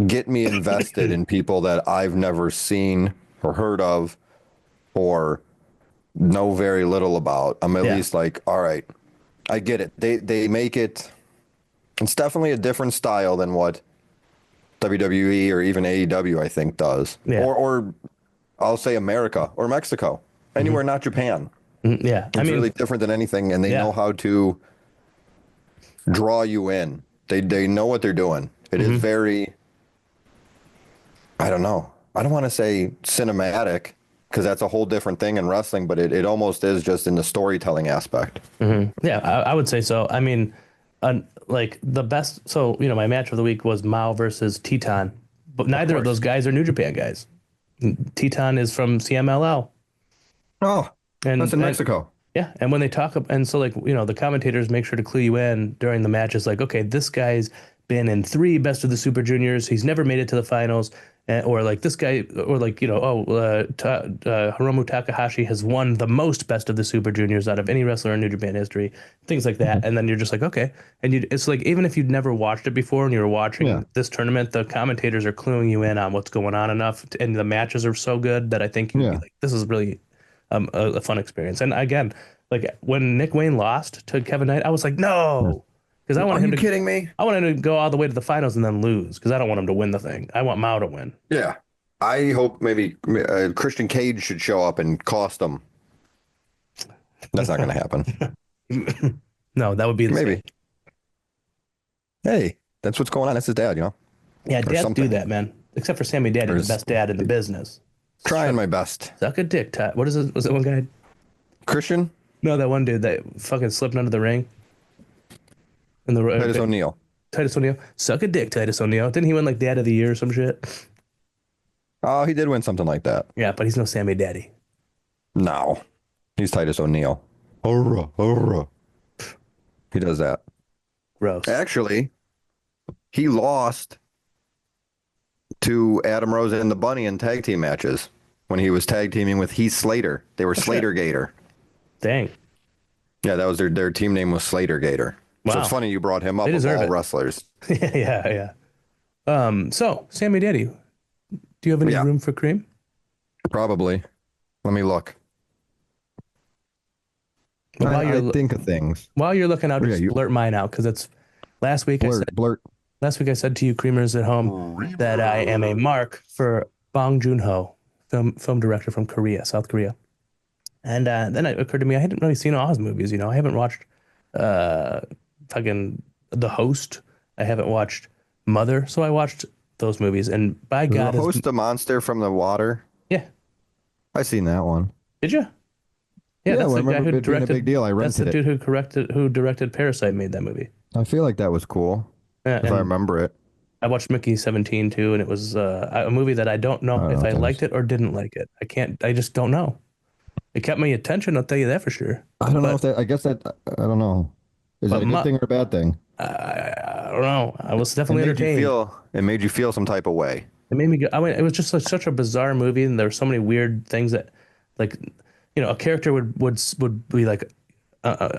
get me invested in people that I've never seen or heard of or know very little about. I'm at least like, all right, I get it. They make it. It's definitely a different style than what WWE or even AEW, I think, does. Yeah. Or I'll say America or Mexico. Anywhere not Japan. Yeah. It's really different than anything, and they know how to draw you in. They know what they're doing. It is very, I don't know. I don't want to say cinematic because that's a whole different thing in wrestling, but it almost is just in the storytelling aspect. Yeah, I would say so. I mean, like the best. So, my match of the week was Mao versus Titan, but neither of those guys are New Japan guys. Titan is from CMLL. Oh, and that's in Mexico. Yeah. And when they talk, and so the commentators make sure to clue you in during the matches, like, okay, this guy's been in 3 Best of the Super Juniors. He's never made it to the finals. Or like this guy, or like, Hiromu Takahashi has won the most Best of the Super Juniors out of any wrestler in New Japan history, things like that. And then you're just like, okay. And it's like, even if you'd never watched it before and you were watching this tournament, the commentators are cluing you in on what's going on enough. And the matches are so good that I think you'd be like, this is really a fun experience. And again, like when Nick Wayne lost to Kevin Knight, I was like, no. Because I want him to. Are you kidding me? I want him to go all the way to the finals and then lose. Because I don't want him to win the thing. I want Mao to win. Yeah, I hope maybe Christian Cage should show up and cost him. That's not going to happen. No, that would be insane. Maybe. Hey, that's what's going on. That's his dad, you know. Yeah, dads do that, man. Except for Sammy Daddy, the best dad in the business. Trying my best. Suck a dick, Ty. What is it? Was it one guy? Christian? No, that one dude that fucking slipped under the ring. Titus O'Neil. Titus O'Neil. Suck a dick, Titus O'Neil. Didn't he win like Dad of the Year or some shit? Oh, he did win something like that. Yeah, but he's no Sammy Daddy. No. He's Titus O'Neil. Hurrah, hurrah. He does that. Gross. Actually, he lost to Adam Rose and the Bunny in tag team matches when he was tag teaming with Heath Slater. They were Slater Gator. Dang. Yeah, that was their team name was Slater Gator. Wow. So it's funny you brought him up of all wrestlers. Yeah. So, Sammy Daddy, do you have any room for cream? Probably. Let me look. Well, I think of things. While you're looking out, just blurt mine out, because it's last week. Last week I said to you, creamers at home, that I am a mark for Bong Joon-ho, film director from South Korea. And then it occurred to me I hadn't really seen all his movies. You know, I haven't watched fucking The Host. I haven't watched Mother, so I watched those movies. And by God, The Host, the monster from the water. Yeah, I seen that one. Did you? Yeah, that's the guy who directed. A big deal. I rented that's the dude who directed Parasite. Made that movie. I feel like that was cool. Yeah, if I remember it. I watched Mickey 17 too, and it was a movie that I don't know if I liked it or didn't like it. I just don't know. It kept my attention, I'll tell you that for sure. I don't know if that, I guess that, I don't know. Is that a good thing or a bad thing? I don't know. I was definitely entertained. It made you feel some type of way. It made me go, it was just such a bizarre movie, and there were so many weird things that, like, you know, a character would be like,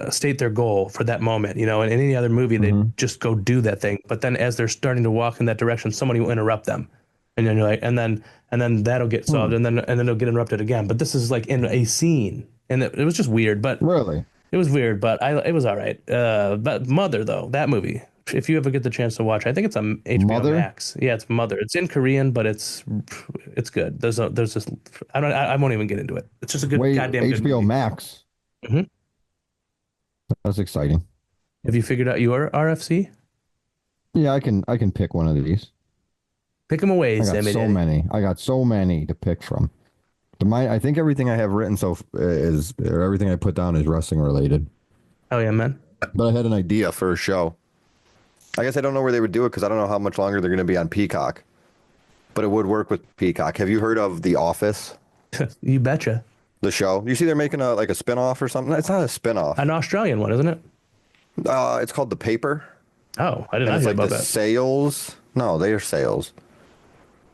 state their goal for that moment, you know, in any other movie, they'd just go do that thing. But then as they're starting to walk in that direction, somebody will interrupt them. And then you're like, and then that'll get solved, and then it'll get interrupted again. But this is like in a scene, and it was just weird. But really, it was weird. But it was all right. But Mother, though, that movie, if you ever get the chance to watch, I think it's on HBO Max. Yeah, it's Mother. It's in Korean, but it's good. There's this. I won't even get into it. It's just a good goddamn HBO good movie. Max. Mm-hmm. That's exciting. Have you figured out your RFC? Yeah, I can pick one of these. Pick them away, Sammy. I got so many to pick from. I think everything I have written or everything I put down is wrestling related. Oh yeah, man. But I had an idea for a show. I guess I don't know where they would do it because I don't know how much longer they're going to be on Peacock. But it would work with Peacock. Have you heard of The Office? You betcha. The show. You see they're making a spinoff or something? It's not a spinoff. An Australian one, isn't it? It's called The Paper. Oh, I didn't know about that. Sales. No, they are sales.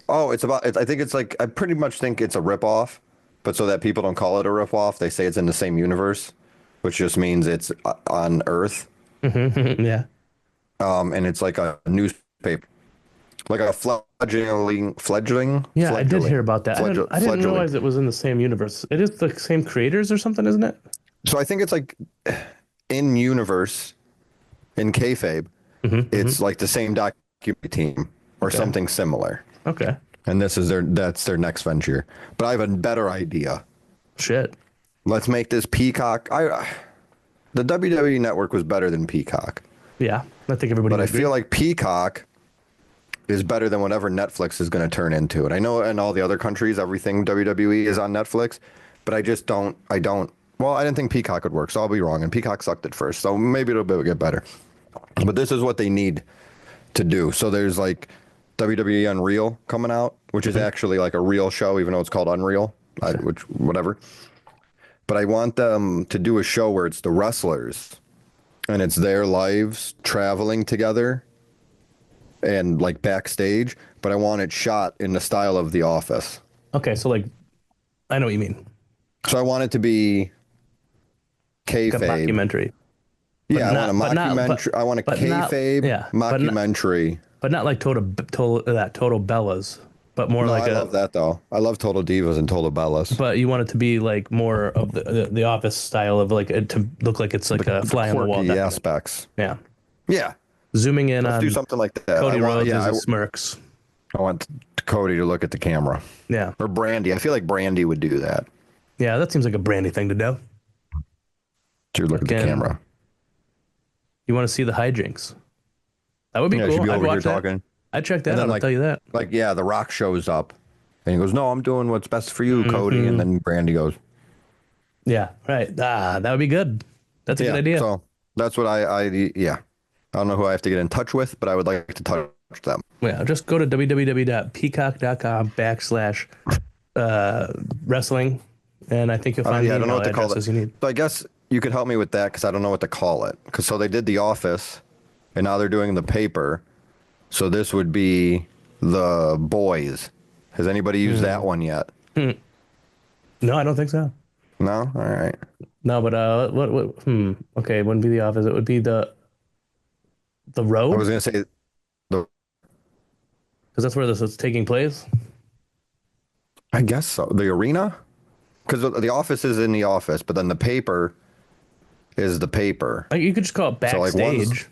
Oh, I think it's like, I pretty much think it's a ripoff, but so that people don't call it a ripoff, they say it's in the same universe, which just means it's on Earth. Yeah. And it's like a newspaper, like a fledgling. Yeah, I did hear about that. I didn't realize it was in the same universe. It is the same creators or something, isn't it? So I think it's like in universe, in kayfabe, it's like the same documentary team or something similar. Okay. And that's their next venture. But I have a better idea. Shit. Let's make this Peacock. The WWE network was better than Peacock. Yeah, I think everybody. But I feel like Peacock is better than whatever Netflix is going to turn into. And I know in all the other countries, everything WWE is on Netflix, but I just don't. Well, I didn't think Peacock would work, so I'll be wrong. And Peacock sucked at first, so maybe it'll get better. But this is what they need to do. So there's like WWE Unreal coming out, which is actually like a real show, even though it's called Unreal, which whatever. But I want them to do a show where it's the wrestlers and it's their lives traveling together and like backstage, but I want it shot in the style of The Office. Okay, so like, I know what you mean. So I want it to be Like a kayfabe. mockumentary. Yeah, not- I want a mockumentary. I want a but not- kayfabe yeah, but not- mockumentary. But not like Total Bellas, but more No, like I love that though. I love Total Divas and Total Bellas. But you want it to be like more of the Office style of like it to look like it's like a fly on the wall. Quirky aspects. Yeah. Yeah. Zooming in Let's on do something like that. Cody Rhodes yeah, as he smirks. I want Cody to look at the camera. Yeah. Or Brandy. I feel like Brandy would do that. Yeah, that seems like a Brandy thing to do. To look at the Again, camera. You want to see the hijinks? That would be Yeah, cool. she'd be I'd over here watch that. talking. I'd check that And out. then, I'll like- tell you that. Like, yeah, The Rock shows up. And he goes, no, I'm doing what's best for you, Cody. And then Brandy goes, Yeah, right. That would be good. That's a good idea. So that's what yeah. I don't know who I have to get in touch with, but I would like to touch them. Yeah, just go to www.peacock.com/wrestling, and I think you'll find Yeah, I the don't know email what to call addresses it. you need. So I guess you could help me with that because I don't know what to call it. Because so they did The Office, and now they're doing the paper. So this would be The Boys. Has anybody used that one yet? No, I don't think so. No? All right. No, but what? Okay, it wouldn't be The Office. It would be the I Road, was going to say, because that's where this is taking place. I guess so. The Arena? Because The Office is in The Office, but then the paper is the paper. Like, you could just call it So, like, backstage.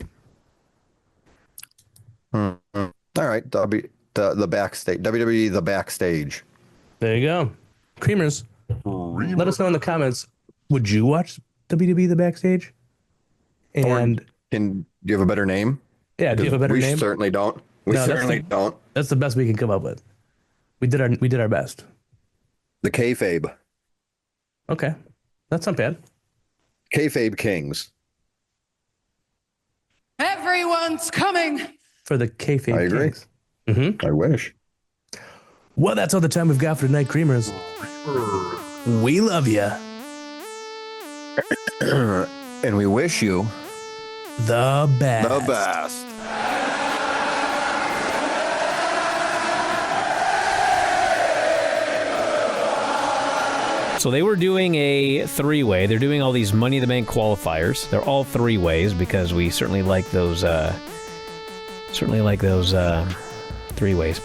All right. That'll be the backstage. WWE The Backstage. There you go. Creamers, let us know in the comments. Would you watch WWE The Backstage? And Do you have a better name? yeah, do you have a better we name? certainly don't. We No, that's certainly the- don't. That's the best we can come up with. We did our best. The kayfabe. Okay, that's not bad. Kayfabe Kings. Everyone's coming. For the kayfabe I agree. Kings. I wish. Well, that's all the time we've got for tonight, Creamers. We love you. And we wish you The best. the best. So they were doing a three-way. They're doing all these Money in the Bank qualifiers. They're all three ways because we certainly like those. Three ways.